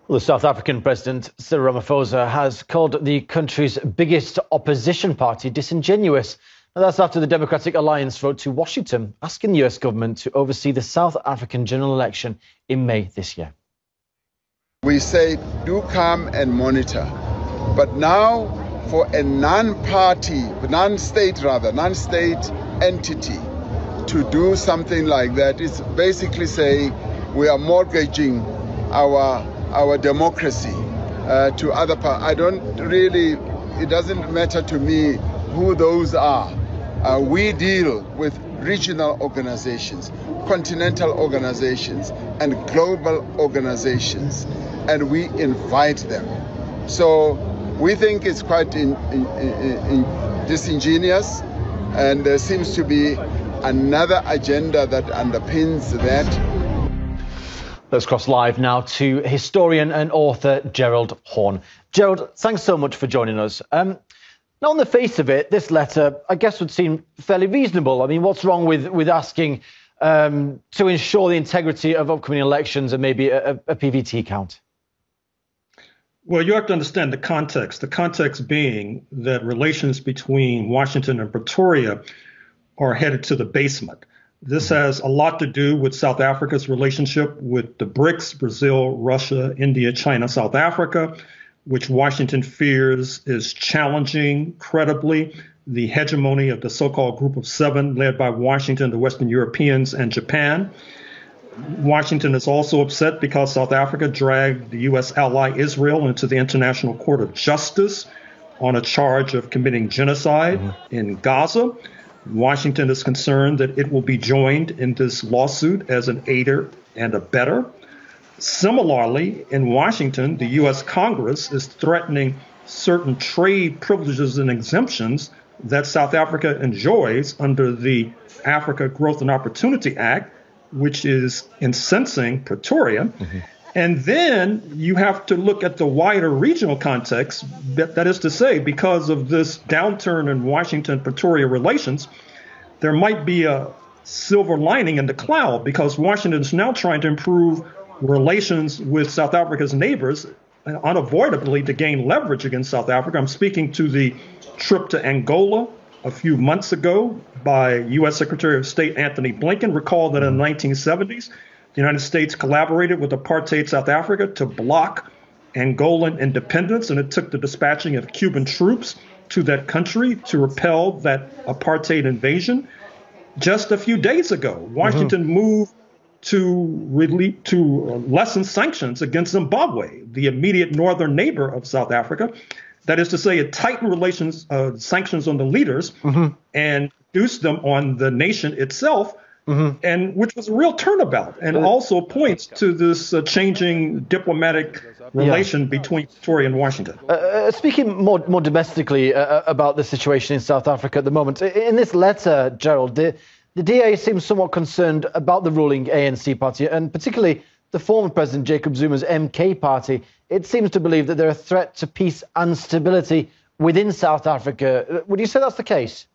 Well, the South African President, Cyril Ramaphosa, has called the country's biggest opposition party disingenuous. Now, that's after the Democratic Alliance wrote to Washington asking the US government to oversee the South African general election in May this year. We say, do come and monitor. But now, for a non-state entity to do something like that, it's basically saying we are mortgaging our democracy to other parts. It doesn't matter to me who those are. We deal with regional organizations, continental organizations, and global organizations, and we invite them. So we think it's quite disingenuous, and there seems to be another agenda that underpins that. Let's cross live now to historian and author Gerald Horne. Gerald, thanks so much for joining us. Now, on the face of it, this letter, I guess, would seem fairly reasonable. I mean, what's wrong with asking to ensure the integrity of upcoming elections and maybe a PVT count? Well, you have to understand the context being that relations between Washington and Pretoria are headed to the basement. This has a lot to do with South Africa's relationship with the BRICS, Brazil, Russia, India, China, South Africa, which Washington fears is challenging credibly the hegemony of the so-called Group of Seven led by Washington, the Western Europeans, and Japan. Washington is also upset because South Africa dragged the U.S. ally Israel into the International Court of Justice on a charge of committing genocide in Gaza. Washington is concerned that it will be joined in this lawsuit as an aider and abettor. Similarly, in Washington, the U.S. Congress is threatening certain trade privileges and exemptions that South Africa enjoys under the Africa Growth and Opportunity Act, which is incensing Pretoria. And then you have to look at the wider regional context. That is to say, because of this downturn in Washington-Pretoria relations, there might be a silver lining in the cloud, because Washington is now trying to improve relations with South Africa's neighbors unavoidably to gain leverage against South Africa. I'm speaking to the trip to Angola a few months ago by U.S. Secretary of State Anthony Blinken. Recall that in the 1970s, the United States collaborated with apartheid South Africa to block Angolan independence, and it took the dispatching of Cuban troops to that country to repel that apartheid invasion. Just a few days ago, Washington moved to lessen sanctions against Zimbabwe, the immediate northern neighbor of South Africa. That is to say, it tightened sanctions on the leaders and reduced them on the nation itself, and which was a real turnabout, and also points to this changing diplomatic relation between Pretoria and Washington. Speaking more domestically about the situation in South Africa at the moment, in this letter, Gerald, the DA seems somewhat concerned about the ruling ANC party, and particularly the former President Jacob Zuma's MK party. It seems to believe that they're a threat to peace and stability within South Africa. Would you say that's the case?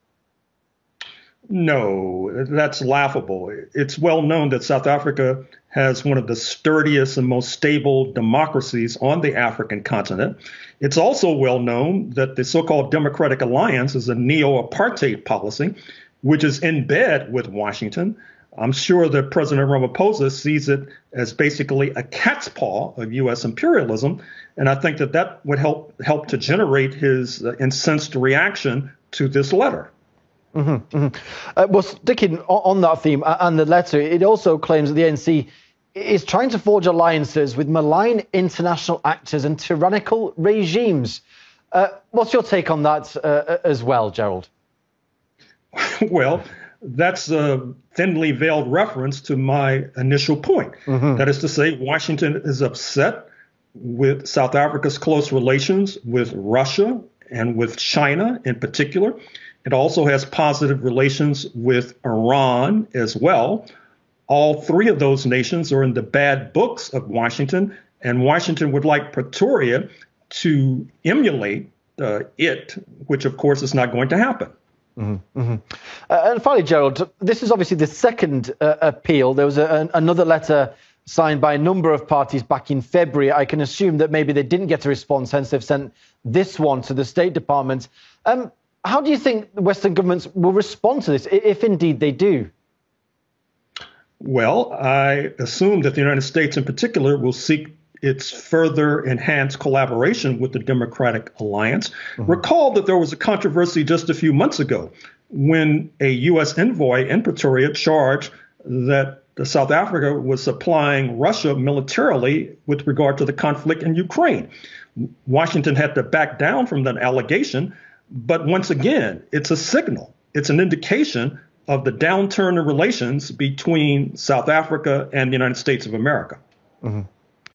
No, that's laughable. It's well known that South Africa has one of the sturdiest and most stable democracies on the African continent. It's also well known that the so-called Democratic Alliance is a neo-apartheid policy, which is in bed with Washington. I'm sure that President Ramaphosa sees it as basically a cat's paw of U.S. imperialism, and I think that would help to generate his incensed reaction to this letter. Well, sticking on that theme and the letter, it also claims that the ANC is trying to forge alliances with malign international actors and tyrannical regimes. What's your take on that as well, Gerald? Well, that's a thinly veiled reference to my initial point. That is to say, Washington is upset with South Africa's close relations with Russia and with China in particular. It also has positive relations with Iran as well. All three of those nations are in the bad books of Washington, and Washington would like Pretoria to emulate it, which of course is not going to happen. And finally, Gerald, this is obviously the second appeal. There was another letter signed by a number of parties back in February. I can assume that maybe they didn't get a response, hence they've sent this one to the State Department. How do you think Western governments will respond to this, if indeed they do? Well, I assume that the United States in particular will seek its further enhanced collaboration with the Democratic Alliance. Mm-hmm. Recall that there was a controversy just a few months ago when a U.S. envoy in Pretoria charged that South Africa was supplying Russia militarily with regard to the conflict in Ukraine. Washington had to back down from that allegation. But once again, it's a signal. It's an indication of the downturn in relations between South Africa and the United States of America. Mm-hmm.